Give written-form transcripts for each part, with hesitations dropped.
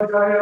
Hare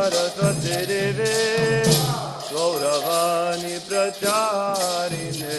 Saraswati देवे गौरवाणी प्रचारिणे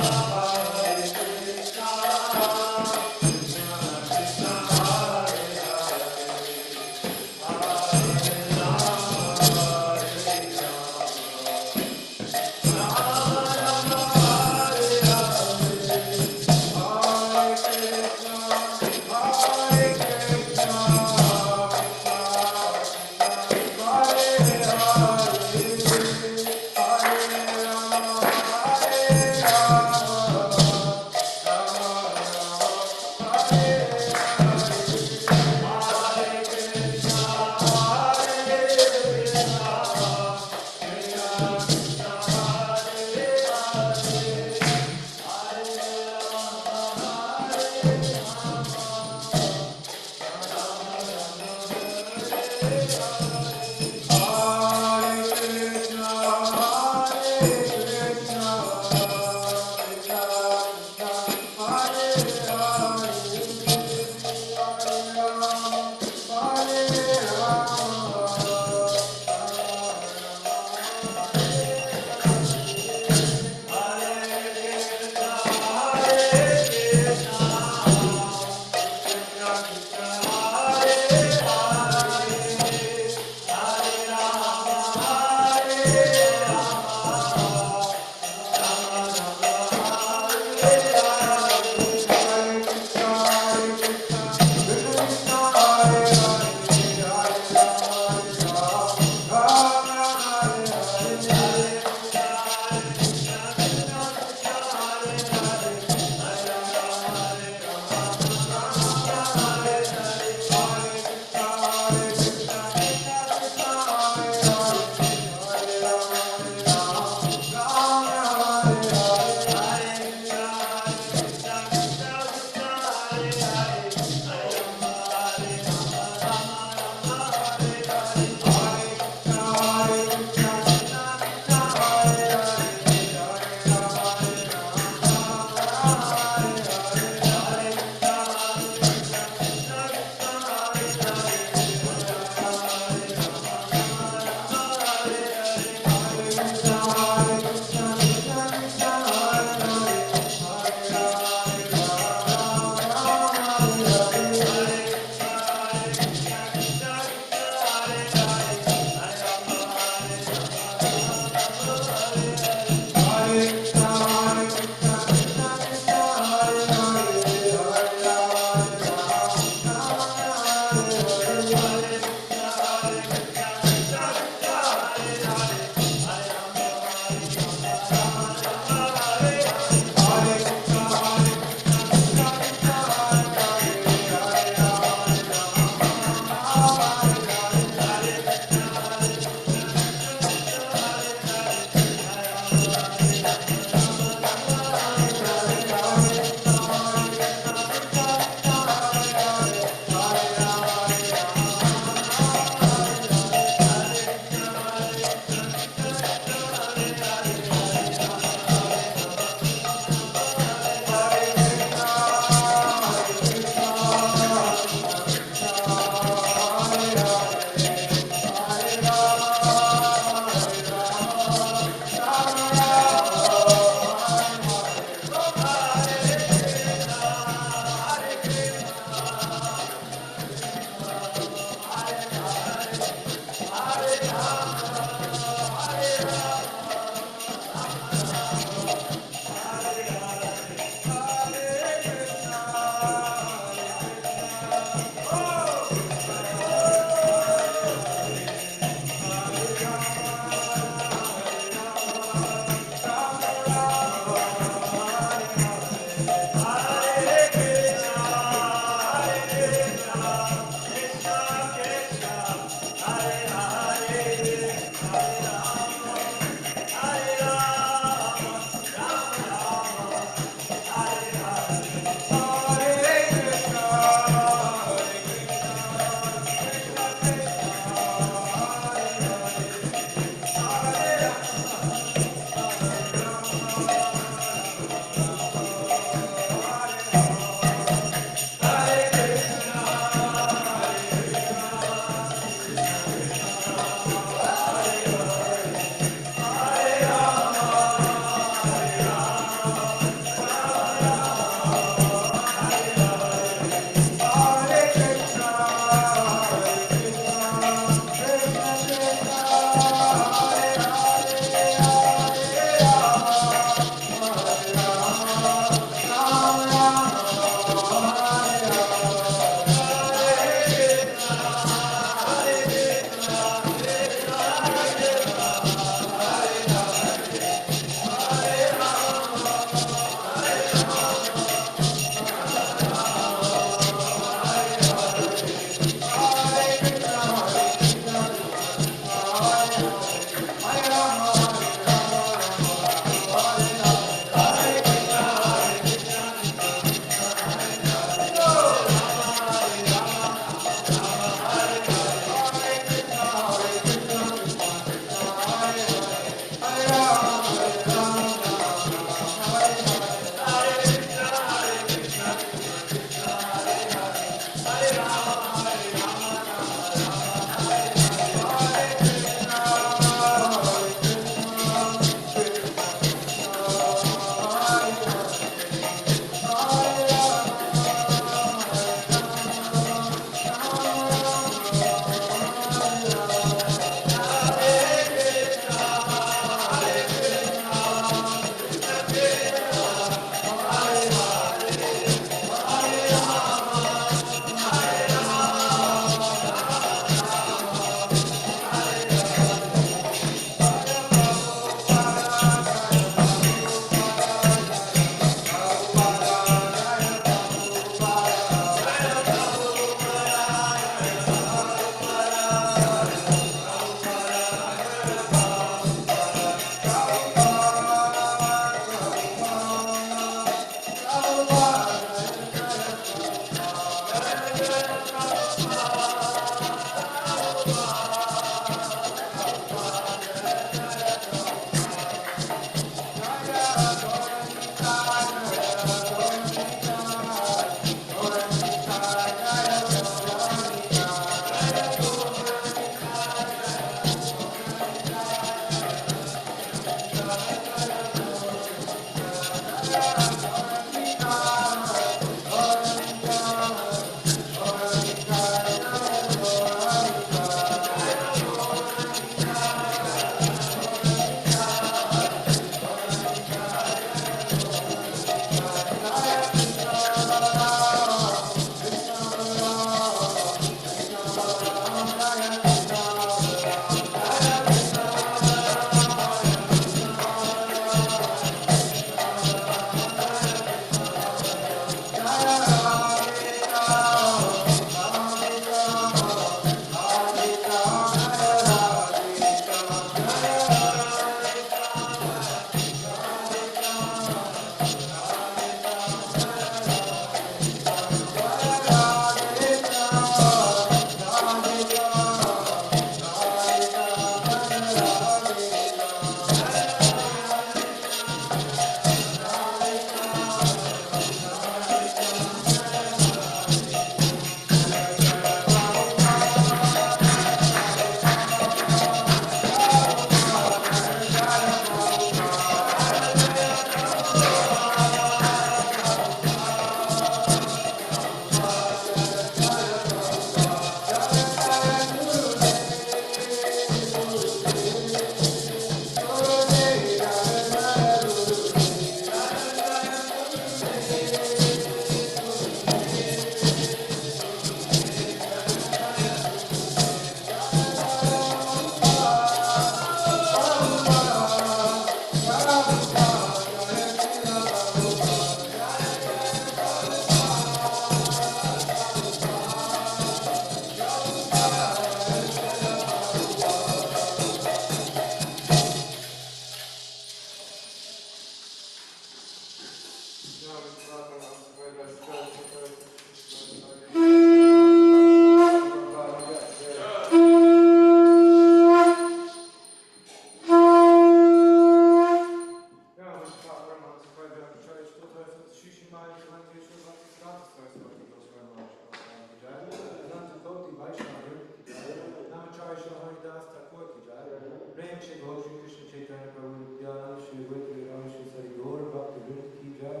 Shri Gaur Shri Krishna Chaitanya Prabhu Nityananda Shri Advaita Gadadhar Shri Sari Gaur Bhakta Vrinda Ki Jai.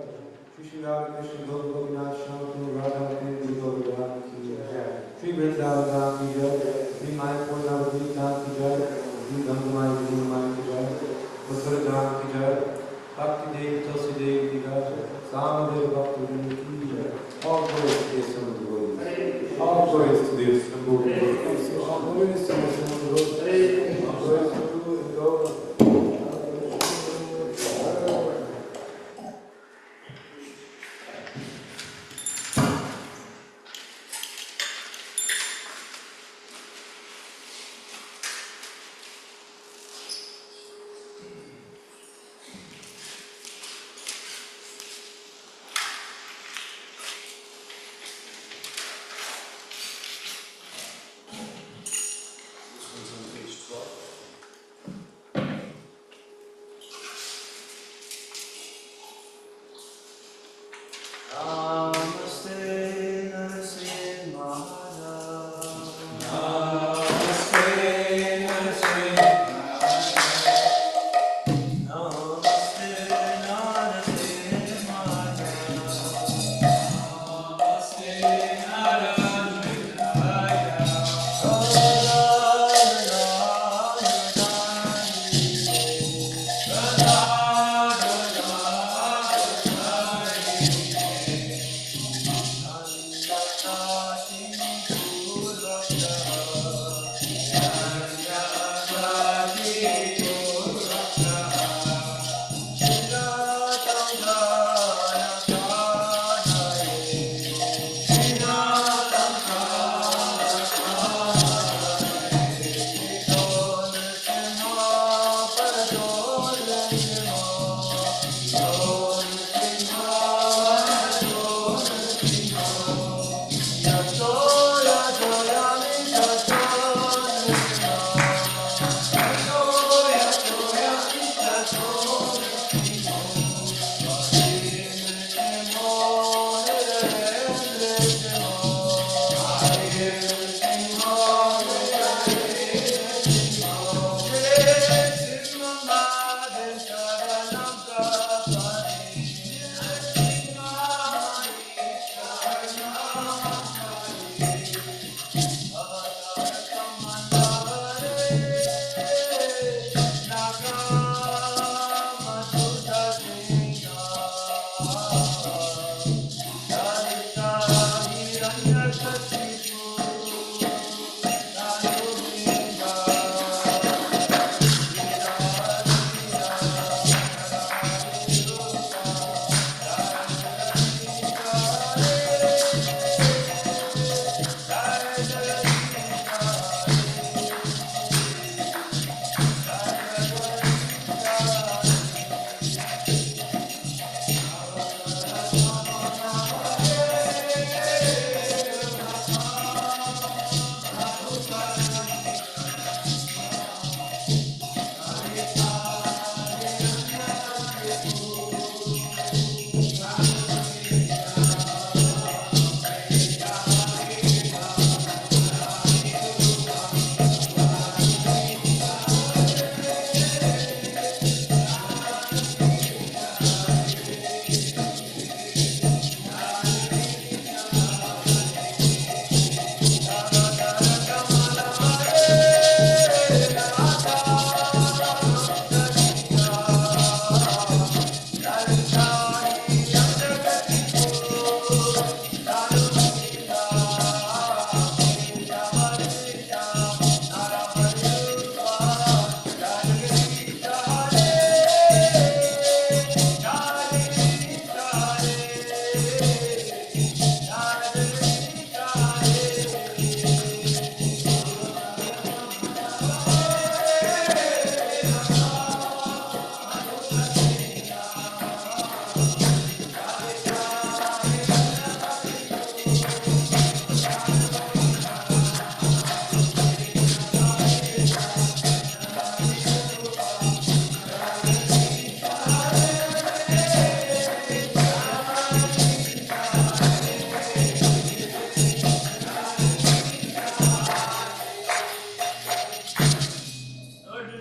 Shri Shri Radha Krishna Gaur Gopinath Shyaam Radha Devi Gaur Radha Ki Jai. Shri Vrindavan Dham Ki Jai. Shri Mayapur Navadvip Dham Ki Jai. Shri Gangamai Gangamai Ki Jai. Mathura Dham Ki Jai. Bhakti Devi Tulsi Devi Ki Jai. Samadeva Bhakta Vrinda Ki Jai. All glories to the Assembled Devotees. All glories to the Assembled Devotees. All glories to the Assembled Devotees. All glories to you and God.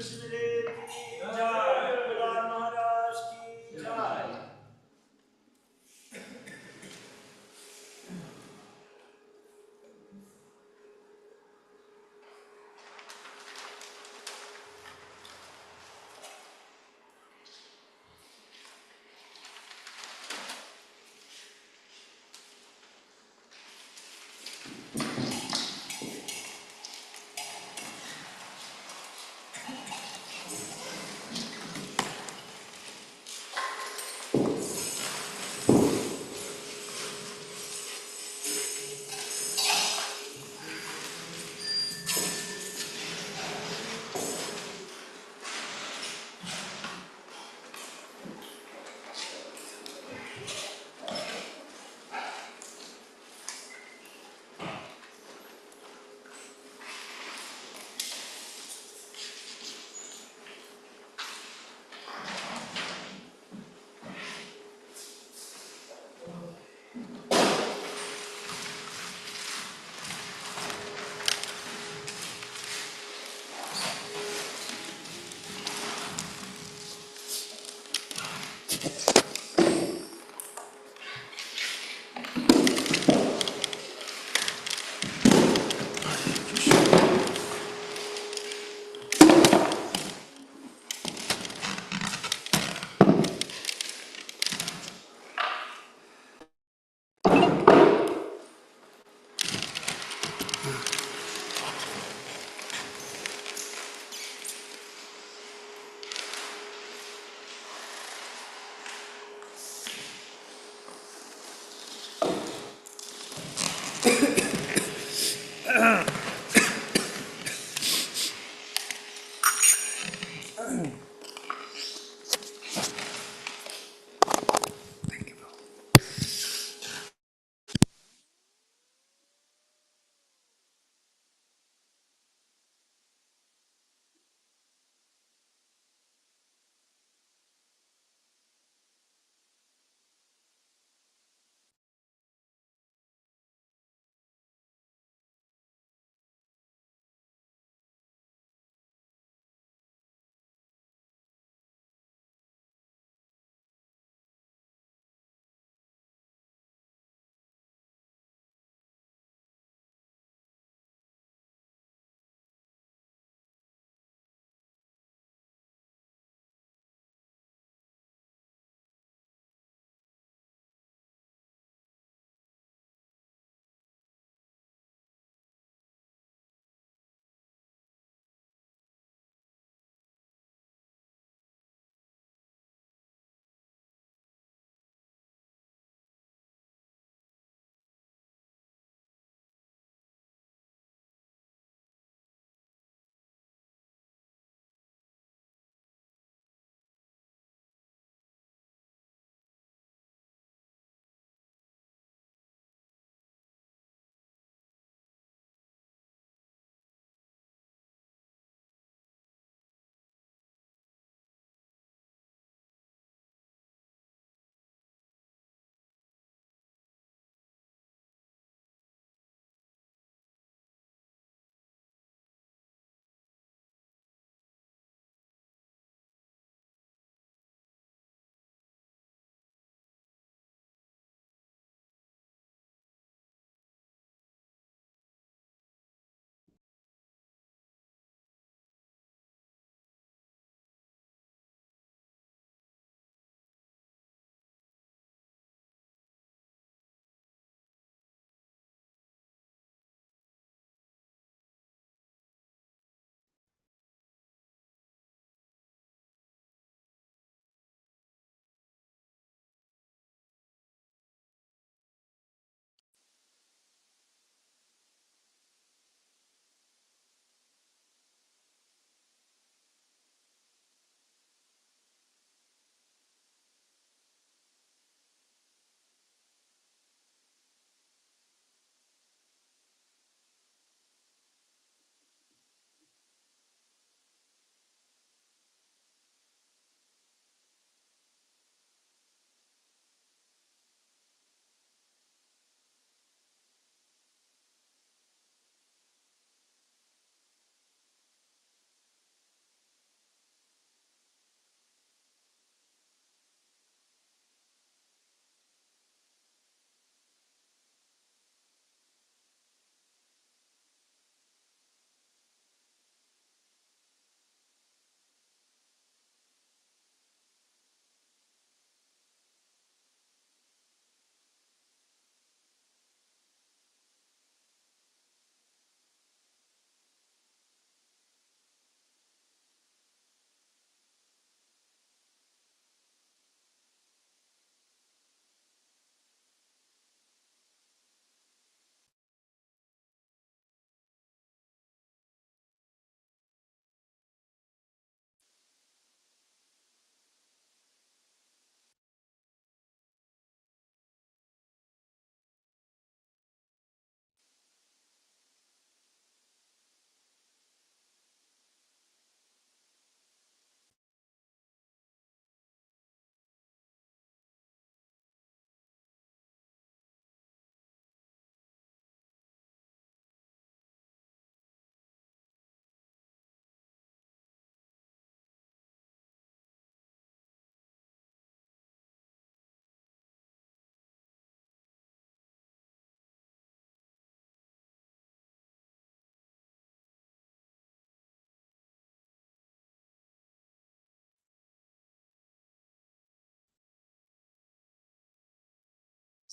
Krishnadeva की जय, भगवान महाराज की जय।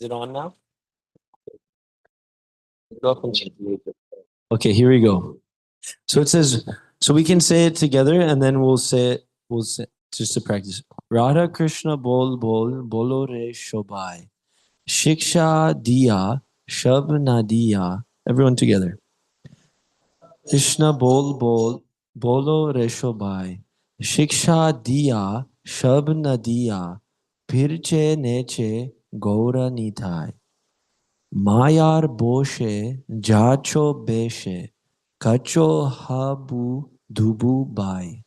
Is it on now? Okay, here we go. So it says, so we can say it together and then we'll say just to practice. Radha Krishna bolo re shobai. Shiksha diya, shab na diya. Everyone together. Krishna bolo re shobai. Shiksha diya, shab na diya. Pirche neche gaura nitai. Mayar boshe, jacho beshe, kacho habu dubu bai.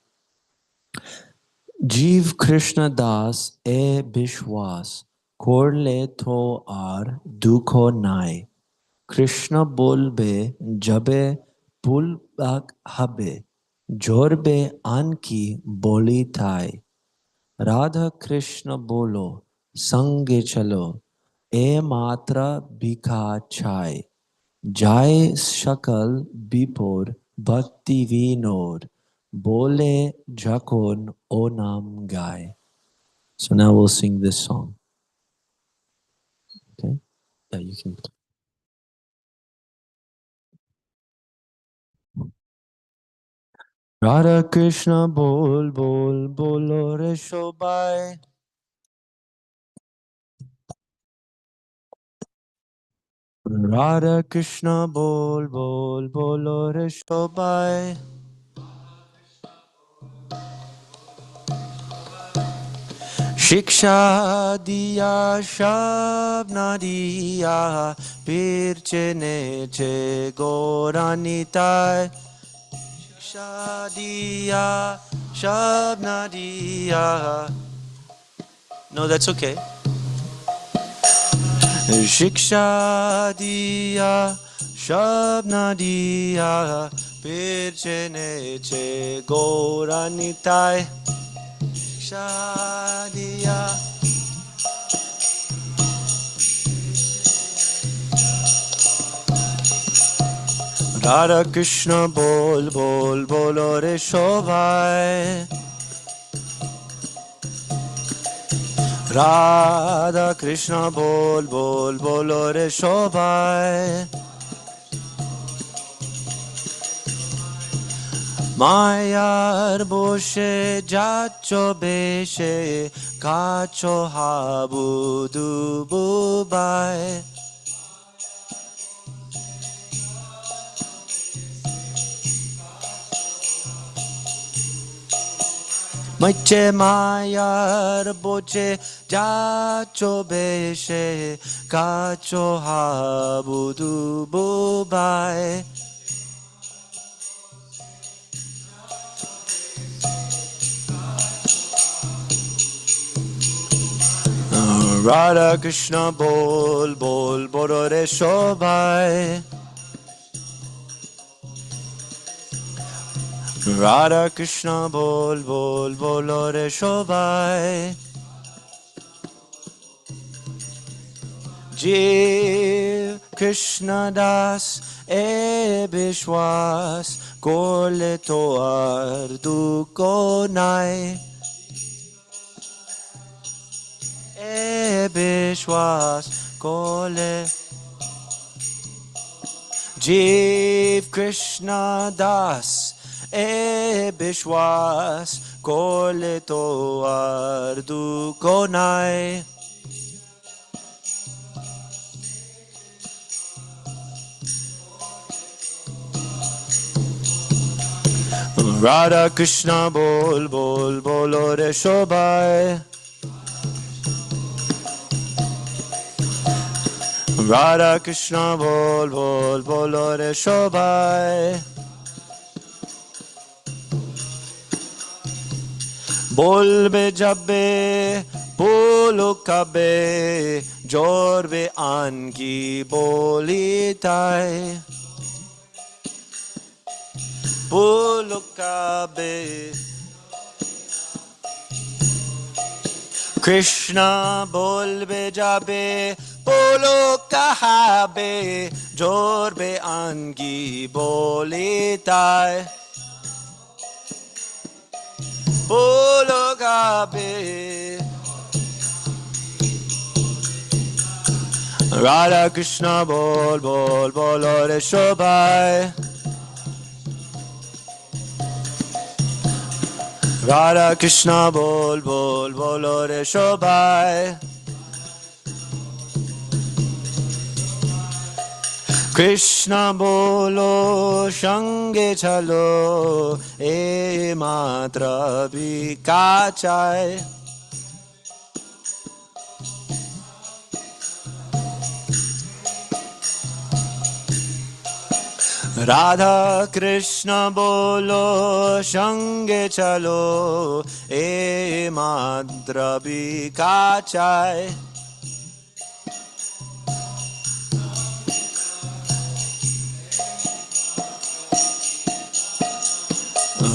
Jeev Krishna Das e Bishwas, korle to ar dukho nai. Krishna bolbe jabe pulbak habe, jorbe anki boli thai. Radha Krishna bolo, sange chalo, e matra bika chai. Jai shakal bipor bhakti vinod, bole jakon onam gai. So now we'll sing this song. Okay? Yeah, you can. Radha Krishna bolo re shobai. Radha Krishna bolo re shobai. Shiksha diya shabna diya pirche neche goranitai. Shiksha diya shabna diya. No, that's okay. Shiksha diya shabna diya pirche neche goranitai. Shadiya Radha Krishna bolo re shobai. Radha Krishna bolo re shobai. Mayar boshe jacho beshe kacho habu dubu bai. Maiche mayar boche jacho beshe kacho habu dubu bai. Radha Krishna bolo re shobai. Radha Krishna bolo re shobai. Jeev Krishna Das e Bishwas, kole toar duko nai. E Bishwas kole. Jeev Krishna Das e Bishwas, kole toar duko nai. Radha Krishna bolo re shobai. Radha Krishna bolo re shobai. Bolbe jabbe bolo kabe, jorbe anki boli tai. Bolo kabe Krishna bolbe jabe bolo kahabe, jorbe angi boli tai. Bolo kabe Radha Krishna bol bol bolo re shobai. Radha Krishna bol bol bolo re shobai. Krishna bolo shange chalo e matra vikachai. Radha Krishna bolo shange chalo e matra vikachai.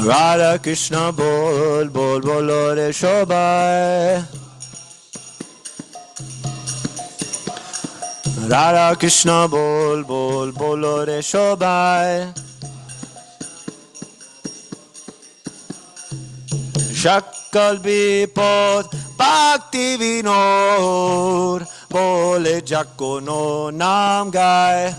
Radha Krishna bol bol bolo re shobai. Radha Krishna bol bol bolo re shobai. Shakal bipod bhakti vinod bole jako no nam gai.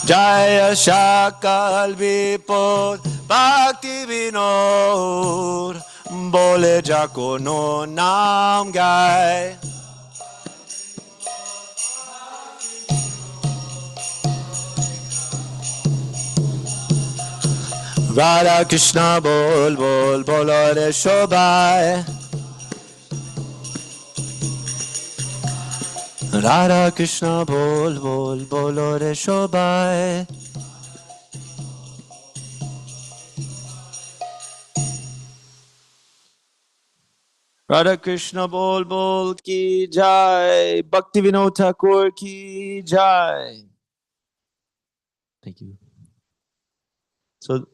Jaya Shakal Vipod Bhakti Vinod Bole Jako no Nam Gai. Radha Krishna bol bol bolo re shobai. Radha Krishna bol bol bolo re shobai. Radha Krishna bol bol ki jai. Bhakti Vinod Thakur ki jai. Thank you. So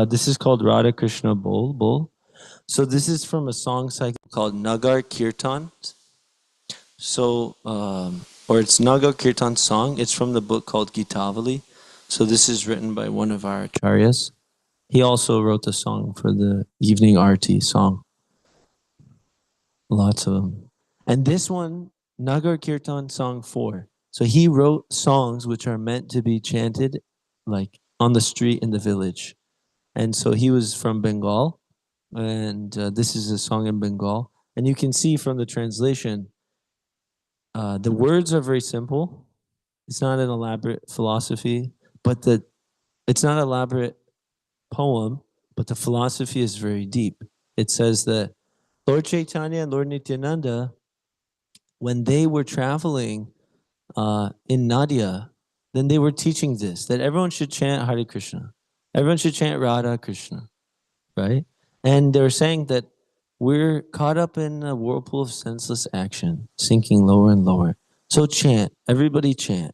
this is called Radha Krishna bol bol. So this is from a song cycle called Nagar Kirtan. So, or it's Nagar Kirtan song. It's from the book called Gitavali. So this is written by one of our acharyas. He also wrote the song for the evening arti song. Lots of them. And this one, Nagar Kirtan song 4. So he wrote songs which are meant to be chanted like on the street in the village. And so he was from Bengal. And this is a song in Bengal. And you can see from the translation, the words are very simple. It's not an elaborate philosophy, but it's not an elaborate poem, but the philosophy is very deep. It says that Lord Chaitanya and Lord Nityananda, when they were traveling in Nadia, then they were teaching this, that everyone should chant Hare Krishna. Everyone should chant Radha Krishna, right? And they were saying that we're caught up in a whirlpool of senseless action, sinking lower and lower. So chant, everybody chant.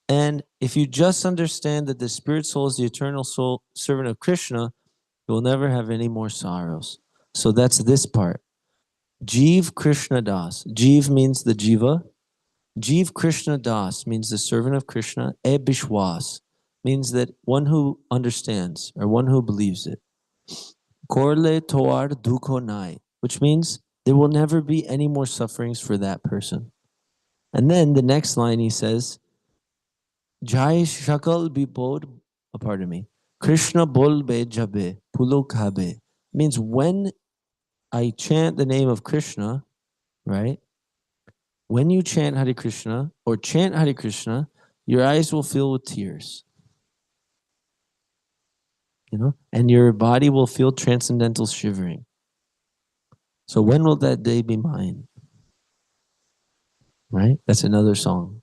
And if you just understand that the spirit soul is the eternal soul, servant of Krishna, you will never have any more sorrows. So that's this part. Jeev Krishna Das. Jeev means the jiva. Jeev Krishna Das means the servant of Krishna. E Bishwas means that one who understands or one who believes it. Korle toar dukho nai, which means there will never be any more sufferings for that person. And then the next line he says, Jai shakal bipod, pardon me, Krishna bolbe jabe, pulo kabe, means when I chant the name of Krishna, right? When you chant Hare Krishna or chant Hare Krishna, your eyes will fill with tears. You know, and your body will feel transcendental shivering. So when will that day be mine? Right? That's another song.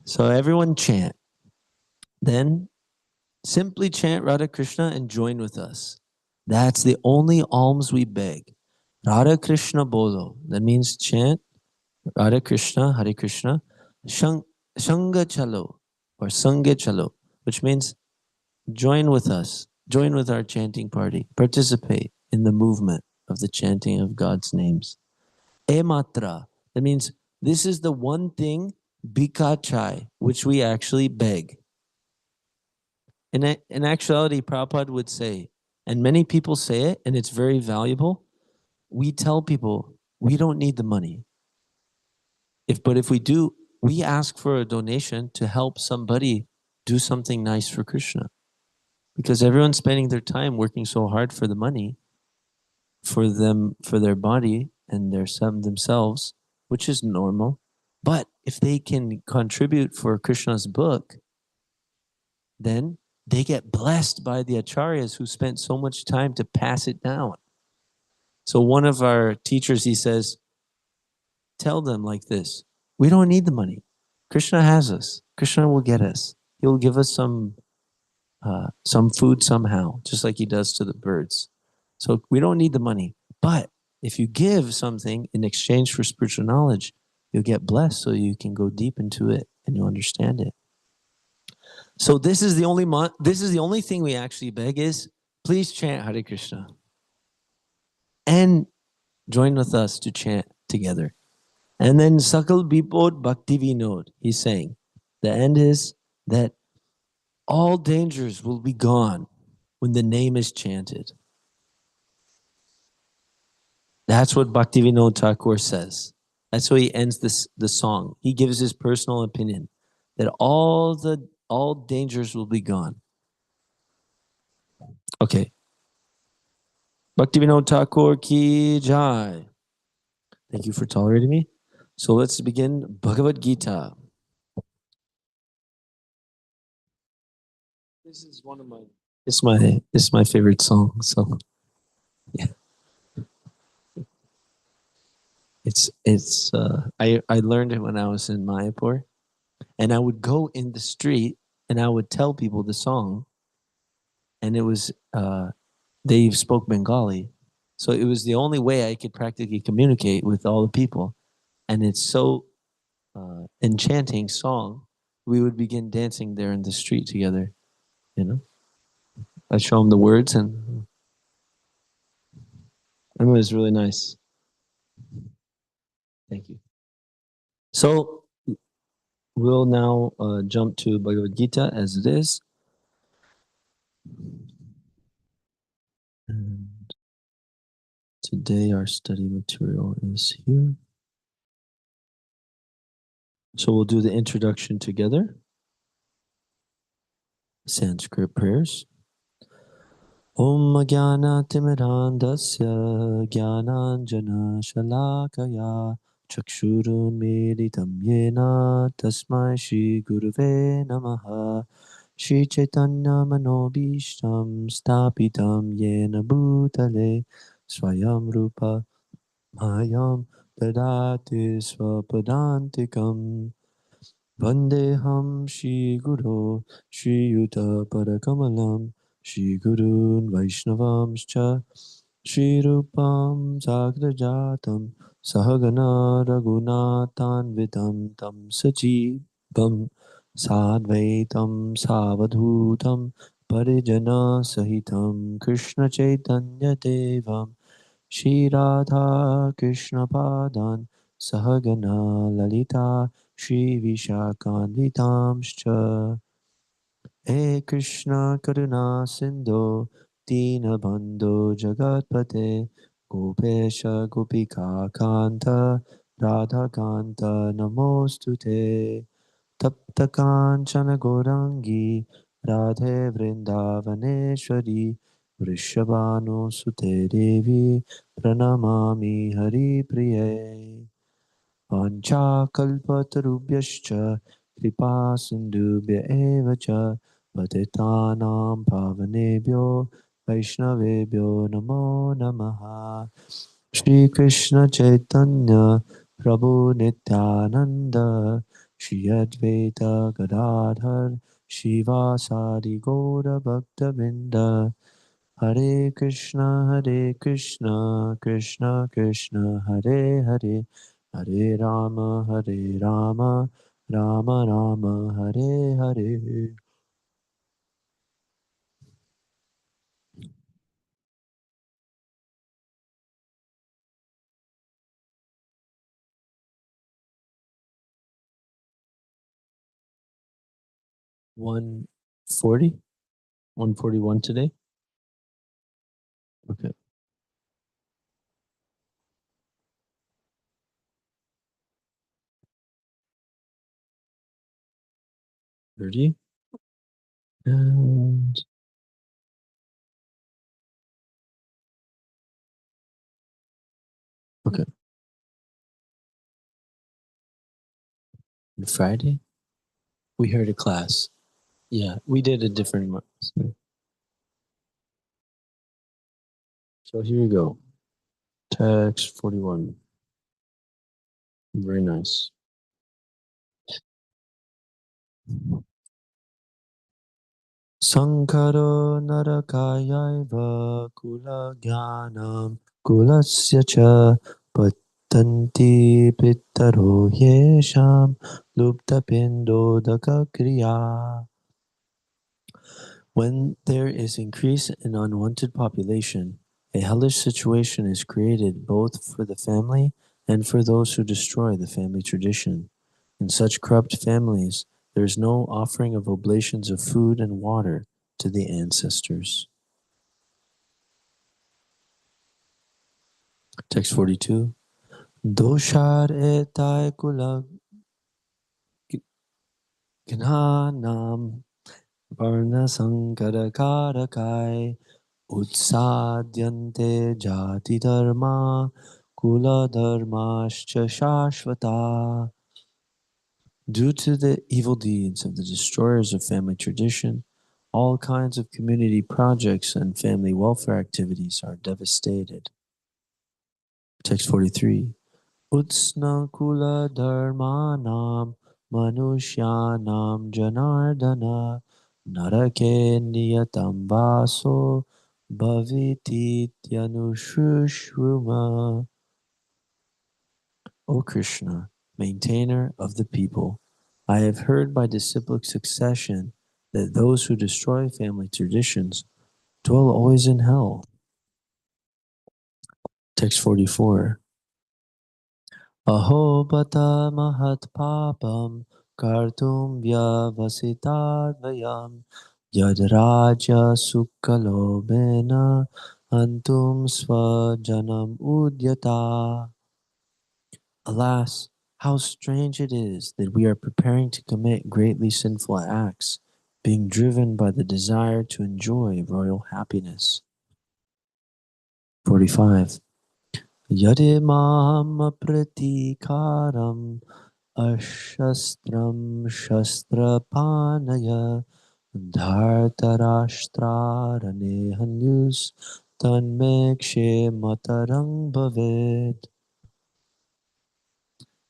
So everyone chant. Then simply chant Radha Krishna and join with us. That's the only alms we beg. Radha Krishna Bolo. That means chant Radha Krishna, Hare Krishna, Shanga Chalo or Sange Chalo, which means join with us, join with our chanting party, participate in the movement of the chanting of God's names. E matra, that means this is the one thing, bikachai, which we actually beg. In actuality, Prabhupada would say, And many people say it, and it's very valuable. We tell people we don't need the money. But if we do, we ask for a donation to help somebody do something nice for Krishna. Because everyone's spending their time working so hard for the money, for them, for their body and themselves, which is normal. But if they can contribute for Krishna's book, then they get blessed by the acharyas who spent so much time to pass it down. So one of our teachers, he says, tell them like this: we don't need the money. Krishna has us. Krishna will get us. He'll give us some food somehow, just like he does to the birds. So we don't need the money. But if you give something in exchange for spiritual knowledge, you'll get blessed so you can go deep into it and you'll understand it. So this is the only thing we actually beg is, please chant Hare Krishna. And join with us to chant together. And then Sakal Bipod Bhakti Vinod, he's saying, the end is that all dangers will be gone when the name is chanted. That's what Bhaktivinoda Thakur says. That's why he ends the song. He gives his personal opinion that all dangers will be gone. Okay. Bhaktivinoda Thakur ki jai. Thank you for tolerating me. So let's begin Bhagavad Gita. This is one of my favorite song. So yeah. I learned it when I was in Mayapur, and I would go in the street and I would tell people the song, and it was they spoke Bengali, so it was the only way I could practically communicate with all the people, and it's so enchanting song. We would begin dancing there in the street together. You know, I show them the words, and it was really nice. Thank you. So we'll now jump to Bhagavad Gita as it is. And today our study material is here. So we'll do the introduction together. Sanskrit prayers. Om Jnana Timirandasya Jnananjana Shalakaya Chakshurun Meditam Yena Tasmai Shri Guruve Namaha Shri Chaitanya Manobishtam Stapitam Yena Bhutale Swayam Rupa Mayam Dadati Swapadantikam Vandeham Shri Guru Shri Yuta Parakamalam Shri Gurun Vaishnavamscha Shri Rupam Sagrajatam Sahagana Raghunathanvitam Tam Sajivam Sadvaitam Savadhutam Parijana Sahitam Krishna Chaitanya Devam Shri Radha Krishna Padan Sahagana Lalita Shri Vishakhanvitamscha He Krishna Karuna Sindhu Dinabandhu Jagatpate Gopesha Gopika Kanta Radha Kanta Namostute Tapta Kanchana Gorangi Radhe Vrindavaneshwari Vrishabhanu Sute Devi Pranamami Hari Priye Panchakalpatarubhyascha Kripa Sindhubhya eva cha Patitanam Pavanebhyo Vaishnavebhyo Namo Namaha Shri Krishna Chaitanya Prabhu Nityananda Shri Advaita Gadadhar Shivasadi Gaura Bhakta Vrinda Hare Krishna, Krishna Krishna, Hare Hare, Hare Rama, Rama Rama, Hare Hare. One 141 today. Okay. $30. And okay. And Friday, we heard a class. Yeah, we did a different one. So here we go. Text 41. Very nice. Sankaro narakayaiva kula jnanam kulasya cha pattanti pittaro yesham lupta pindodaka kriya. When there is increase in unwanted population, a hellish situation is created both for the family and for those who destroy the family tradition. In such corrupt families, there is no offering of oblations of food and water to the ancestors. Text 42. Doshar etai kula gnanam varna sankara karakai utsadyante jati dharma kula dharmascha shashvata. Due to the evil deeds of the destroyers of family tradition, all kinds of community projects and family welfare activities are devastated. Text 43. Utsna kula dharmanam manushyanam janardana narake niyatam vaso bhavitityanushruma. O Krishna, maintainer of the people, I have heard by disciplic succession that those who destroy family traditions dwell always in hell. Text 44. Aho bata mahat papam kartum vyavasitadvayam yad raja sukkalobena antum svajanam udyata. Alas, how strange it is that we are preparing to commit greatly sinful acts, being driven by the desire to enjoy royal happiness. 45. Yadimam pratikaram ashastram shastrapanaya dhartarashtrarane hanyus tanmekshe matarang bhavet.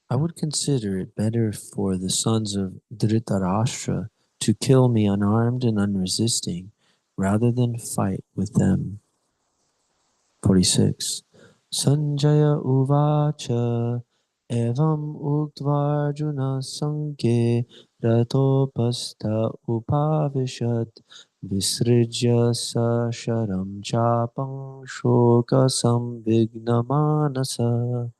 I would consider it better for the sons of Dhritarashtra to kill me unarmed and unresisting, rather than fight with them. 46. Sanjaya uvacha evam uktvarjuna sanke ratopasta upavishat visrijya sasharam chapang shoka samvignamanasa.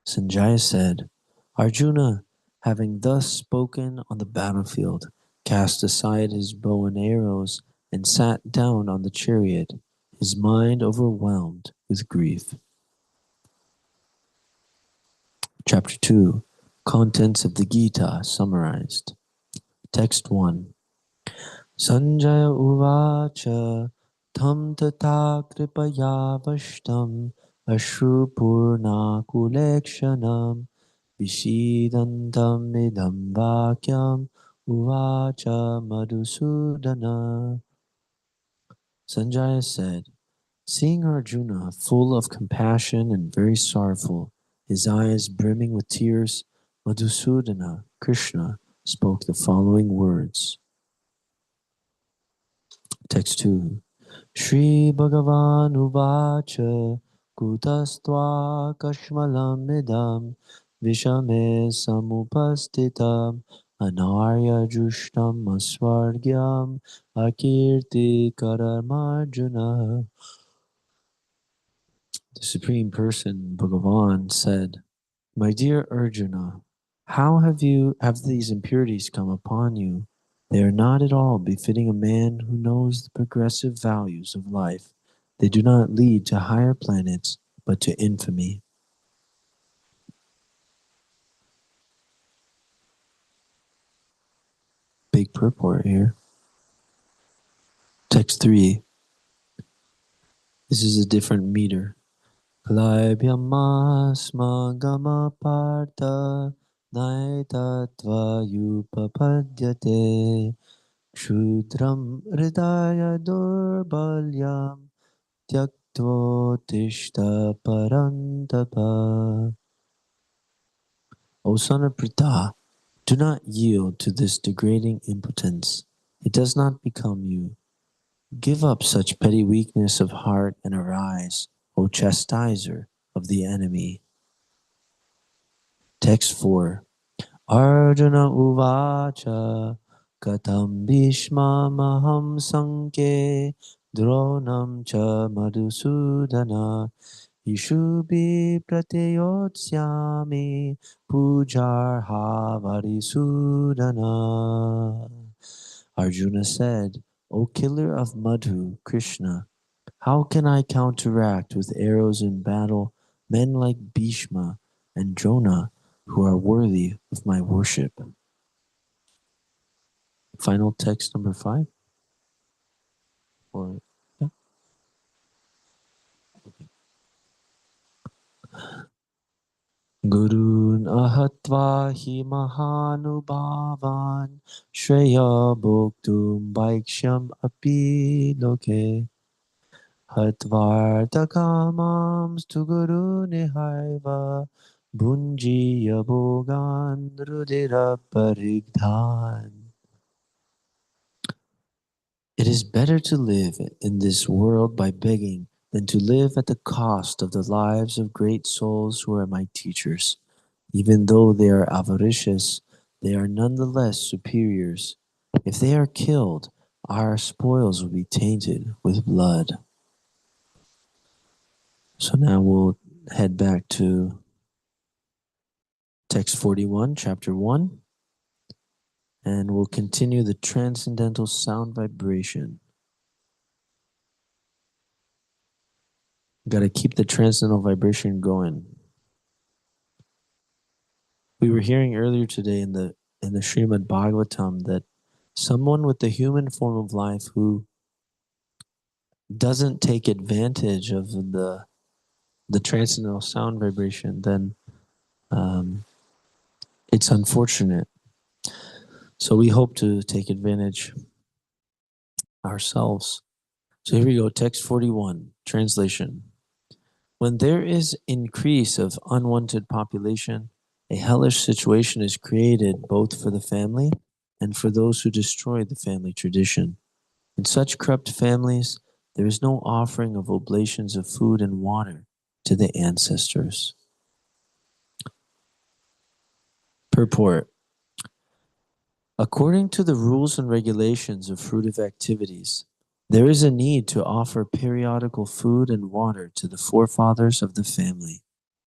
Sanjaya said, Arjuna, having thus spoken on the battlefield, cast aside his bow and arrows and sat down on the chariot, his mind overwhelmed with grief. Chapter 2. Contents of the Gita summarized. Text 1. Sanjaya uvacha tam tata kripaya vashtam ashrupurna kulekshanam Vishidantam idam vakyam uvacha Madhusudana. Sanjaya said, seeing Arjuna full of compassion and very sorrowful, his eyes brimming with tears, Madhusudana, Krishna, spoke the following words. Text 2. Shri Bhagavan Uvacha Kutastva Kashmalam Idam Vishame Samupastitam Anarya Jushtam Asvargyam Akirti Karamarjuna. The Supreme Person, Bhagavan, said, My dear Arjuna, how have these impurities come upon you? They are not at all befitting a man who knows the progressive values of life. They do not lead to higher planets, but to infamy. Big purport here. Text 3. This is a different meter. Klaibhyamasmagama partha naitatvayupapadyate Kshudram hridaya durbalyam tyaktotishta parantapa. O son of Pritha, do not yield to this degrading impotence. It does not become you. Give up such petty weakness of heart and arise, O chastiser of the enemy. Text 4. Arjuna uvacha katam bhishma maham sanke dronam cha madhusudana ishubi prateyotsami pujarha varisudana. Arjuna said, O killer of Madhu, Krishna, how can I counteract with arrows in battle men like Bhishma and Drona who are worthy of my worship? Final text number 5? Or yeah. Gurun ahatva hi mahanubhavan shreya bhoktum bhaikshyam api loke hatvartakamam stu guru nihaiva Bunjiya Bhogan Rudira Parigdhan. It is better to live in this world by begging than to live at the cost of the lives of great souls who are my teachers. Even though they are avaricious, they are nonetheless superiors. If they are killed, our spoils will be tainted with blood. So now we'll head back to text 41, chapter 1, and we'll continue the transcendental sound vibration. Got to keep the transcendental vibration going. We were hearing earlier today in the Srimad Bhagavatam that someone with the human form of life who doesn't take advantage of the transcendental sound vibration, then it's unfortunate. So we hope to take advantage ourselves. So here we go, text 41, translation. When there is increase of unwanted population, a hellish situation is created both for the family and for those who destroy the family tradition. In such corrupt families, there is no offering of oblations of food and water to the ancestors. Purport. According to the rules and regulations of fruitive activities, there is a need to offer periodical food and water to the forefathers of the family.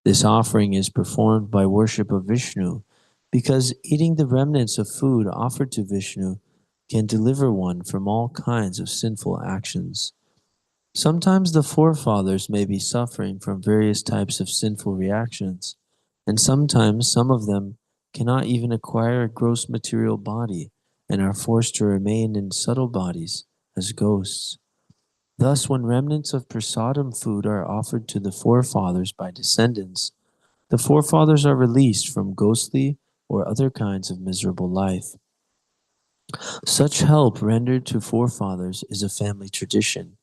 This offering is performed by worship of Vishnu because eating the remnants of food offered to Vishnu can deliver one from all kinds of sinful actions. Sometimes the forefathers may be suffering from various types of sinful reactions, and sometimes some of them cannot even acquire a gross material body and are forced to remain in subtle bodies as ghosts. Thus, when remnants of prasadam food are offered to the forefathers by descendants, the forefathers are released from ghostly or other kinds of miserable life. Such help rendered to forefathers is a family tradition,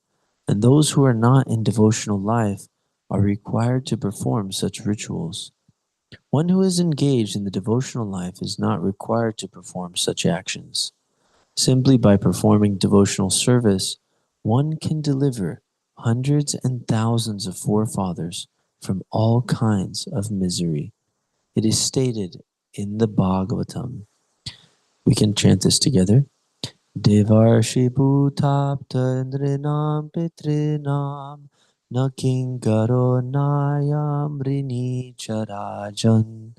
and those who are not in devotional life are required to perform such rituals. One who is engaged in the devotional life is not required to perform such actions. Simply by performing devotional service, one can deliver hundreds and thousands of forefathers from all kinds of misery. It is stated in the Bhagavatam. We can chant this together. Devarshi bhutapta indrinam pitrinam Naking karo nayam rini charajan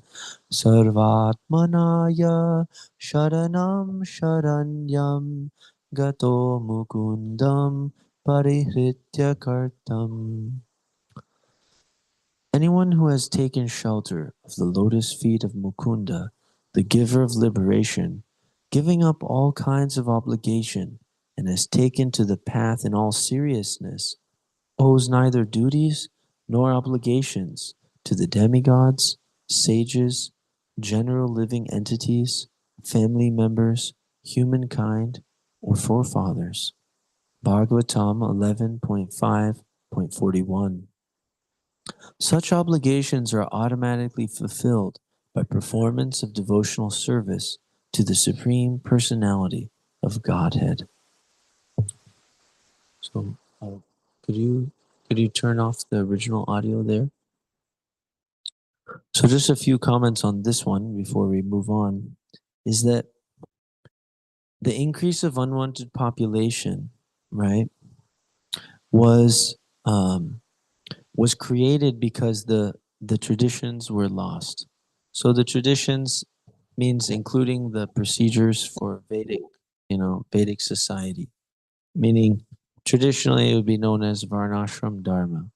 sarvatmanaya sharanam sharanyam gato mukundam parihritya kartam. Anyone who has taken shelter of the lotus feet of Mukunda, the giver of liberation, giving up all kinds of obligation, and has taken to the path in all seriousness, owes neither duties nor obligations to the demigods, sages, general living entities, family members, humankind, or forefathers. Bhagavatam 11.5.41. Such obligations are automatically fulfilled by performance of devotional service to the Supreme Personality of Godhead. So, could you turn off the original audio there? So, just a few comments on this one before we move on. Is that the increase of unwanted population, right, was created because the traditions were lost. So the traditions means including the procedures for Vedic society, meaning traditionally it would be known as Varnashram Dharma,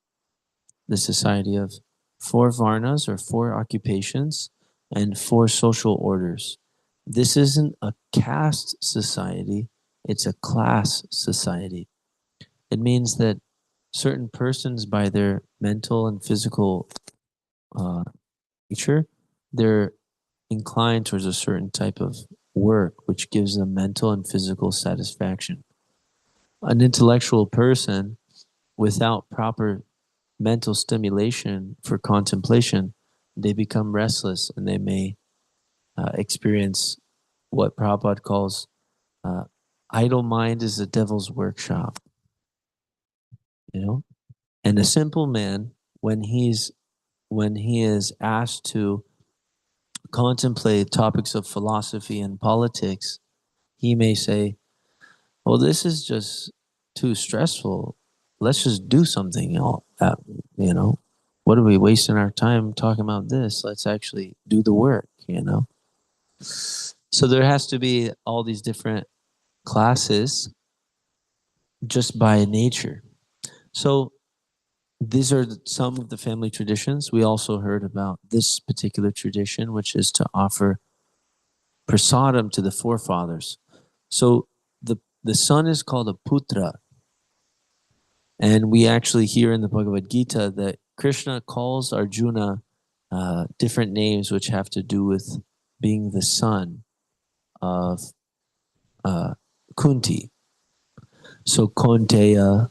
the society of four Varnas or four occupations and four social orders. This isn't a caste society, it's a class society. It means that certain persons, by their mental and physical uh, nature, they're inclined towards a certain type of work which gives them mental and physical satisfaction. An intellectual person without proper mental stimulation for contemplation, they become restless and they may experience what Prabhupada calls idle mind is the devil's workshop. And a simple man, when he is asked to contemplate topics of philosophy and politics, he may say, well, this is just too stressful. Let's just do something else. What are we wasting our time talking about this? Let's actually do the work. So there has to be all these different classes just by nature. So these are some of the family traditions. We also heard about this particular tradition, which is to offer prasadam to the forefathers. So the son is called a putra. And we actually hear in the Bhagavad Gita that Krishna calls Arjuna different names which have to do with being the son of Kunti. So Konteya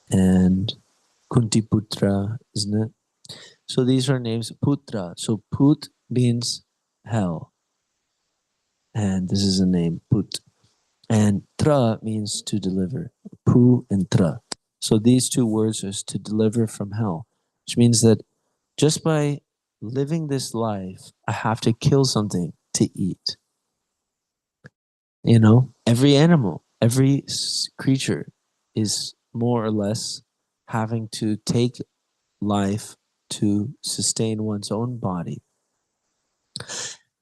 and Kunti Putra, isn't it? So these are names Putra. So Put means hell. And this is a name, Put. And Tra means to deliver. Pu and Tra. So these two words is to deliver from hell, which means that just by living this life, I have to kill something to eat. Every animal, every creature is more or less having to take life to sustain one's own body.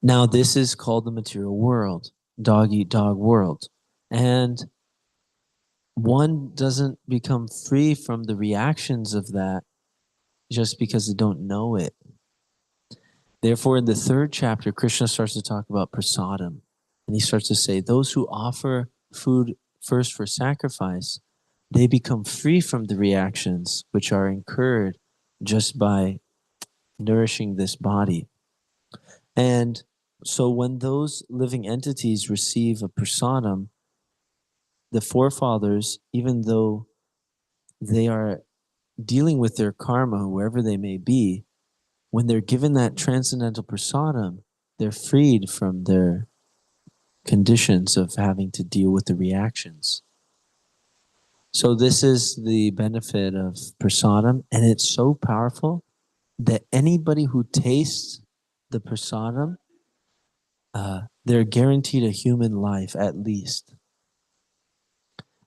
Now, this is called the material world, dog eat dog world. And one doesn't become free from the reactions of that just because they don't know it. Therefore, in the third chapter, Krishna starts to talk about prasadam. And he starts to say, those who offer food first for sacrifice, they become free from the reactions which are incurred just by nourishing this body. And so when those living entities receive a prasadam, the forefathers, even though they are dealing with their karma, wherever they may be, when they're given that transcendental prasadam, they're freed from their conditions of having to deal with the reactions. So this is the benefit of prasadam, and it's so powerful that anybody who tastes the prasadam, they're guaranteed a human life at least.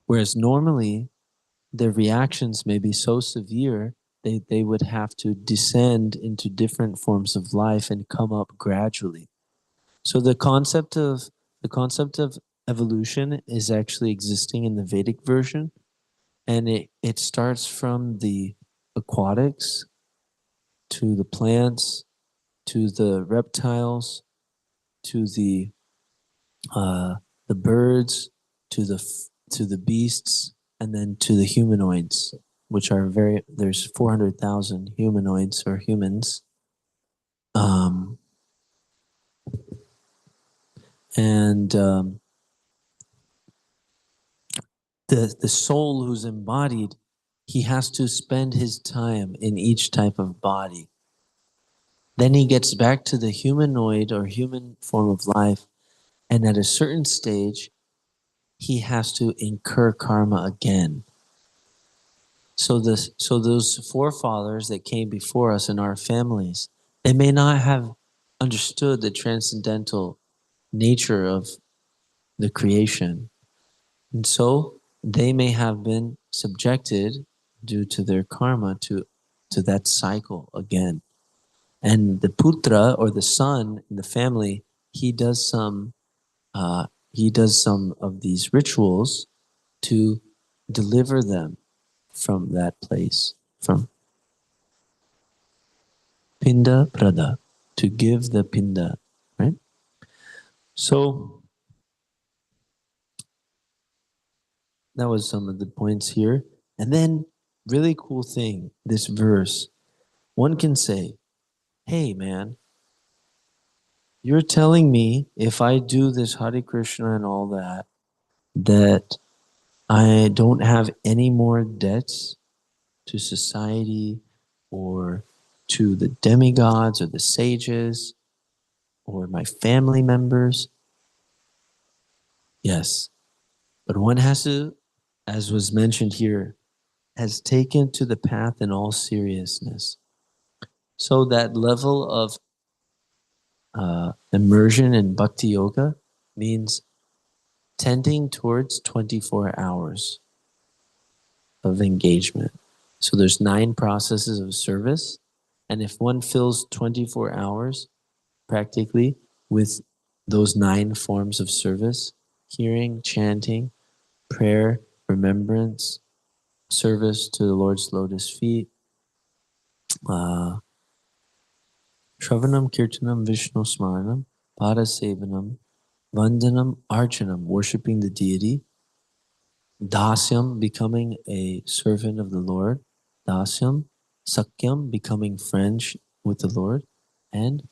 Whereas normally, their reactions may be so severe, they would have to descend into different forms of life and come up gradually. So the concept of evolution is actually existing in the Vedic version, and it starts from the aquatics to the plants to the reptiles to the birds to the beasts, and then to the humanoids, which are there's 400,000 humanoids or humans. Um, and the soul who's embodied, he has to spend his time in each type of body. Then he gets back to the humanoid or human form of life, and at a certain stage, he has to incur karma again. So those forefathers that came before us in our families, they may not have understood the transcendental nature of the creation. And so they may have been subjected due to their karma to that cycle again. And the putra or the son in the family, he does some of these rituals to deliver them from that place, from pinda prada, to give the pinda, right? So that was some of the points here. And then, really cool thing, this verse, one can say, hey man, you're telling me if I do this Hare Krishna and all that, that I don't have any more debts to society or to the demigods or the sages or my family members? Yes. But one has to, as was mentioned here, has taken to the path in all seriousness. So that level of immersion in bhakti yoga means tending towards 24 hours of engagement. So there's 9 processes of service, and if one fills 24 hours practically with those 9 forms of service, hearing, chanting, prayer, remembrance, service to the Lord's lotus feet, Shravanam, Kirtanam, Vishnu Smaranam, Padasevanam, Vandanam, Archanam, worshipping the deity, Dasyam, becoming a servant of the Lord, Dasyam, Sakyam, becoming friends with the Lord, and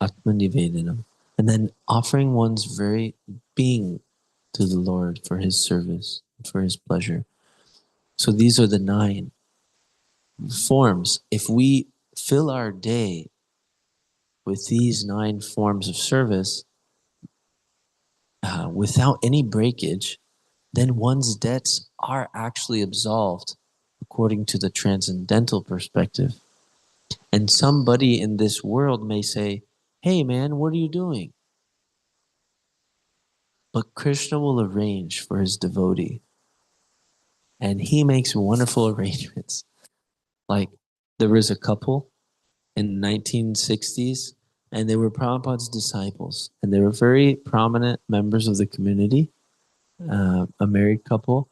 Atmanivedanam. And then offering one's very being to the Lord for his service, for his pleasure. So these are the 9 forms. If we fill our day with these 9 forms of service without any breakage, then one's debts are actually absolved according to the transcendental perspective. And somebody in this world may say, hey man, what are you doing? But Krishna will arrange for his devotee. And he makes wonderful arrangements. Like there was a couple in the 1960s, and they were Prabhupada's disciples. And they were very prominent members of the community, a married couple.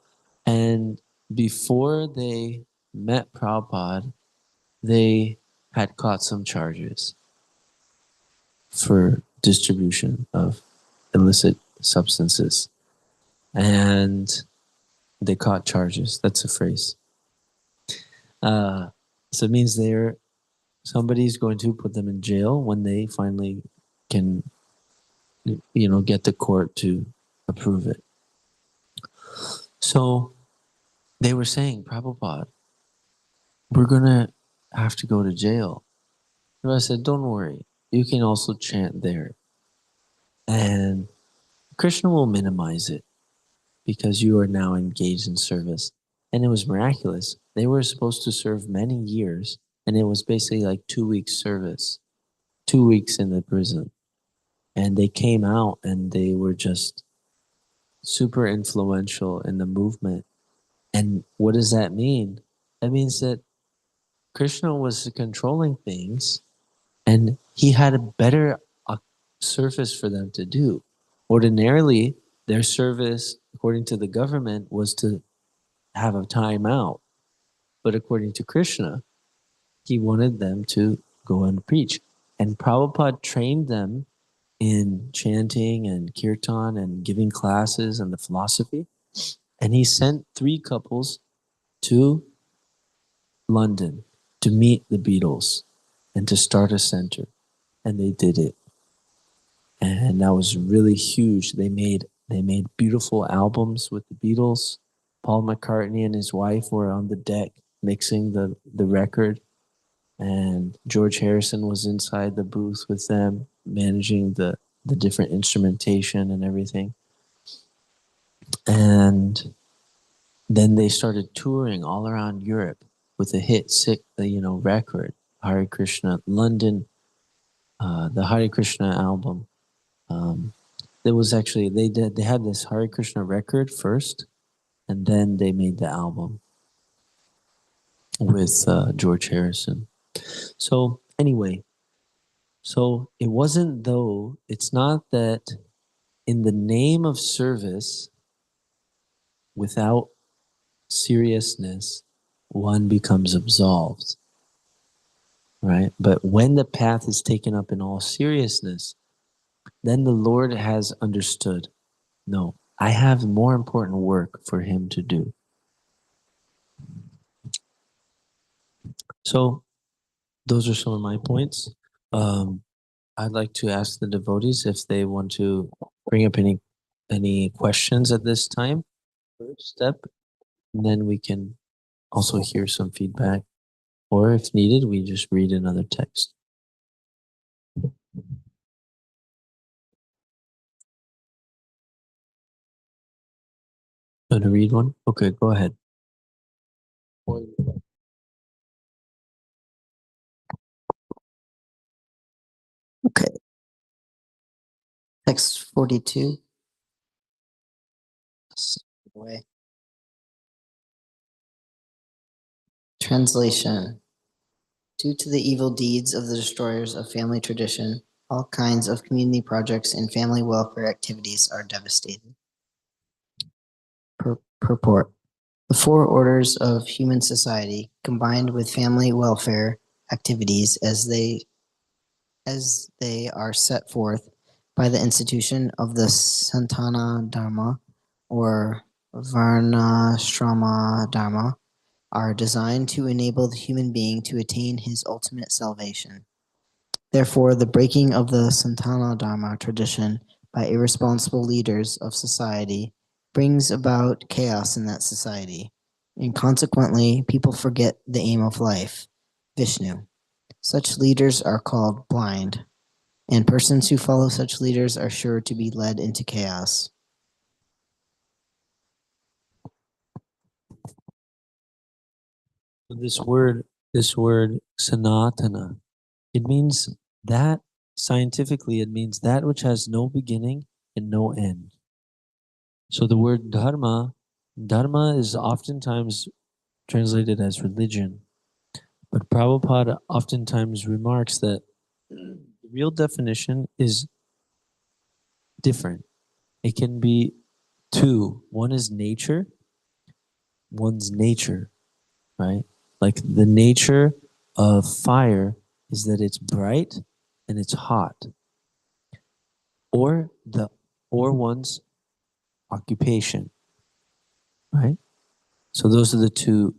And before they met Prabhupada, they had caught some charges for distribution of illicit substances. And they caught charges. That's a phrase. So it means somebody's going to put them in jail when they finally can, get the court to approve it. So they were saying, Prabhupada, we're going to have to go to jail. And I said, don't worry. You can also chant there. And Krishna will minimize it because you are now engaged in service. And it was miraculous. They were supposed to serve many years, and it was basically like 2 weeks service, 2 weeks in the prison. And they came out and they were just super influential in the movement. And what does that mean? That means that Krishna was controlling things and he had a better service for them to do. Ordinarily, their service, according to the government, was to have a timeout. But according to Krishna, he wanted them to go and preach. And Prabhupada trained them in chanting and kirtan and giving classes and the philosophy. And he sent 3 couples to London to meet the Beatles and to start a center. And they did it. And that was really huge. They made beautiful albums with the Beatles. Paul McCartney and his wife were on the deck mixing the record. And George Harrison was inside the booth with them, managing the different instrumentation and everything. And then they started touring all around Europe with a hit record, Hare Krishna, London, the Hare Krishna album. There was actually, they had this Hare Krishna record first, and then they made the album with George Harrison. So anyway, so it's not that in the name of service, without seriousness, one becomes absolved, right? But when the path is taken up in all seriousness, then the Lord has understood, no, I have more important work for him to do. So those are some of my points. I'd like to ask the devotees if they want to bring up any questions at this time. First step, and then we can also hear some feedback, or if needed, we just read another text. Want to read one? Okay, go ahead. Okay. Text 42. Away. Translation. Due to the evil deeds of the destroyers of family tradition, all kinds of community projects and family welfare activities are devastated. Purport. The 4 orders of human society, combined with family welfare activities as they are set forth by the institution of the Santana Dharma or Varnashrama Dharma, are designed to enable the human being to attain his ultimate salvation. Therefore, the breaking of the Santana Dharma tradition by irresponsible leaders of society brings about chaos in that society, and consequently, people forget the aim of life, Vishnu. Such leaders are called blind, and persons who follow such leaders are sure to be led into chaos. This word sanatana, it means that, scientifically, it means that which has no beginning and no end. So the word dharma is oftentimes translated as religion. But Prabhupada oftentimes remarks that the real definition is different. It can be 2. One is nature, one's nature, right? Like the nature of fire is that it's bright and it's hot. Or one's occupation, right? So those are the 2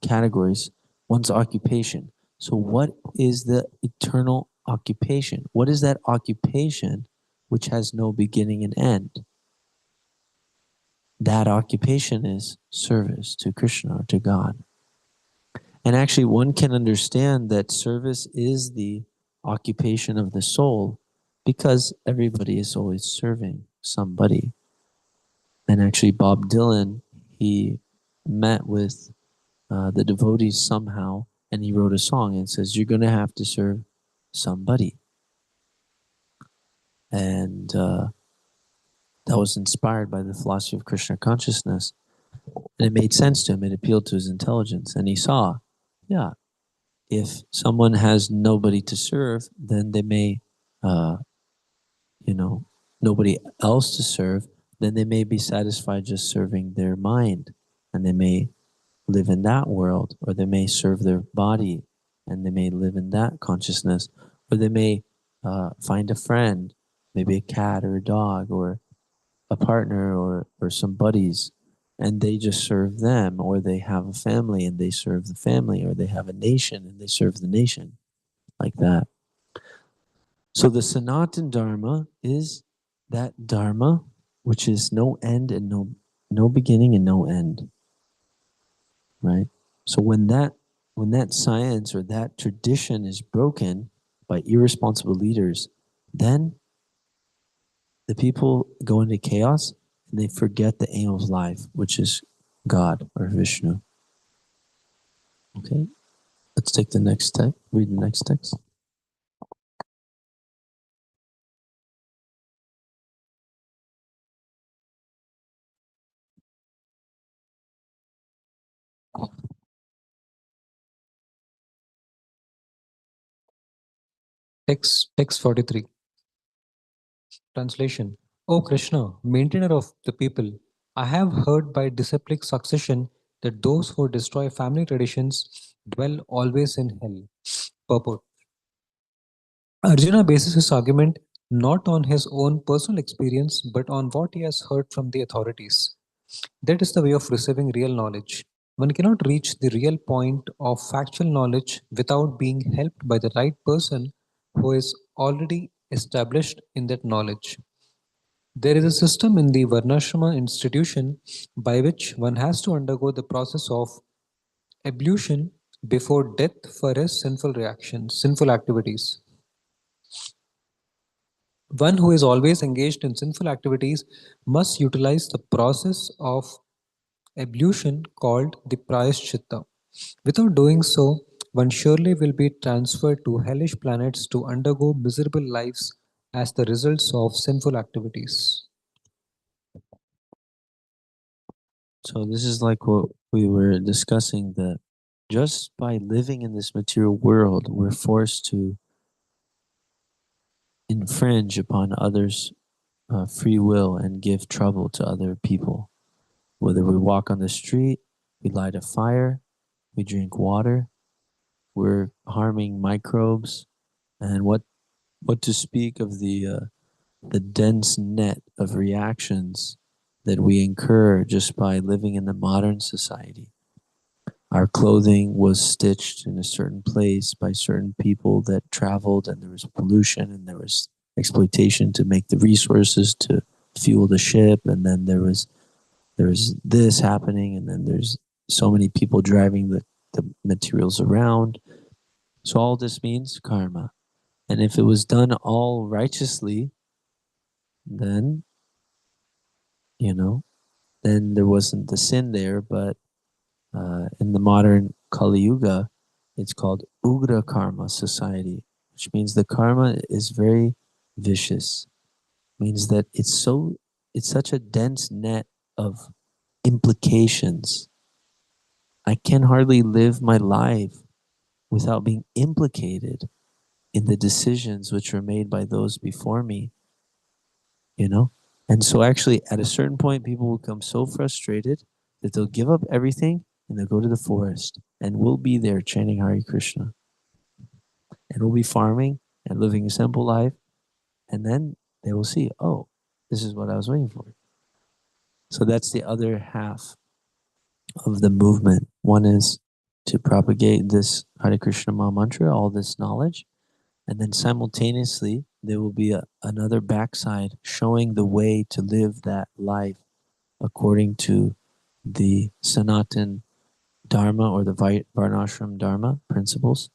categories. One's occupation. So what is the eternal occupation? What is that occupation which has no beginning and end? That occupation is service to Krishna or to God. And actually, one can understand that service is the occupation of the soul because everybody is always serving somebody. And actually, Bob Dylan, he met with the devotees somehow, and he wrote a song and says, you're going to have to serve somebody. And that was inspired by the philosophy of Krishna consciousness. And it made sense to him. It appealed to his intelligence. And he saw, yeah, if someone has nobody to serve, then they may, uh, nobody else to serve, then they may be satisfied just serving their mind. And they may live in that world, or they may serve their body, and they may live in that consciousness, or they may find a friend, maybe a cat or a dog, or a partner, or some buddies, and they just serve them, or they have a family and they serve the family, or they have a nation and they serve the nation, like that. So the Sanatan Dharma is that Dharma which is no end and no beginning and no end, right? So when that science or that tradition is broken by irresponsible leaders, then the people go into chaos and they forget the aim of life, which is God or Vishnu. Okay, let's take the next text. Read the next text. Text 43. Translation. O Krishna, maintainer of the people, I have heard by disciplic succession that those who destroy family traditions dwell always in hell. Purport. Arjuna bases his argument not on his own personal experience but on what he has heard from the authorities. That is the way of receiving real knowledge. One cannot reach the real point of factual knowledge without being helped by the right person who is already established in that knowledge. There is a system in the Varnashrama institution by which one has to undergo the process of ablution before death for his sinful reactions, sinful activities. One who is always engaged in sinful activities must utilize the process of ablution called the prayaschitta. Without doing so, one surely will be transferred to hellish planets to undergo miserable lives as the results of sinful activities. So this is like what we were discussing, that just by living in this material world, we're forced to infringe upon others' free will and give trouble to other people. Whether we walk on the street, we light a fire, we drink water, we're harming microbes, and what to speak of the dense net of reactions that we incur just by living in the modern society. Our clothing was stitched in a certain place by certain people that traveled, and there was pollution and there was exploitation to make the resources to fuel the ship, and then there's this happening, and then there's so many people driving the materials around. So all this means karma. And if it was done all righteously, then, then there wasn't the sin there. But in the modern Kali Yuga, it's called Ugra Karma society, which means the karma is very vicious. Means that it's such a dense net of implications. I can hardly live my life without being implicated in the decisions which were made by those before me, And so actually at a certain point, people will become so frustrated that they'll give up everything and they'll go to the forest, and we'll be there chanting Hare Krishna. And we'll be farming and living a simple life. And then they will see, oh, this is what I was waiting for. So that's the other half of the movement. One is to propagate this Hare Krishna Maha Mantra, all this knowledge. And then simultaneously, there will be another backside showing the way to live that life according to the Sanatan Dharma or the Varnashram Dharma principles.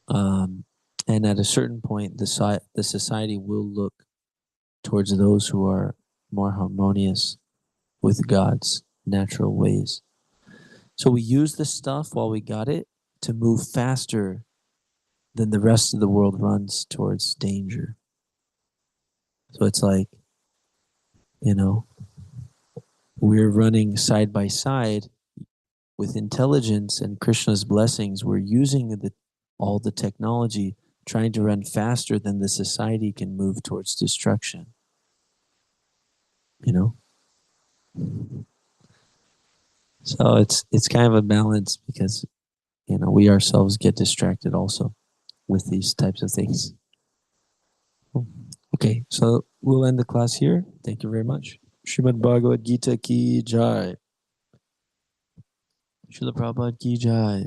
And at a certain point, the society will look towards those who are more harmonious with God's natural ways. So we use this stuff while we got it to move faster than the rest of the world runs towards danger. So it's like you know, we're running side by side with intelligence and Krishna's blessings. We're using all the technology, trying to run faster than the society can move towards destruction. You know? So it's kind of a balance because, you know, we ourselves get distracted also with these types of things. Okay, so we'll end the class here. Thank you very much. Srimad Bhagavad Gita ki jai. Srila Prabhupada ki jai.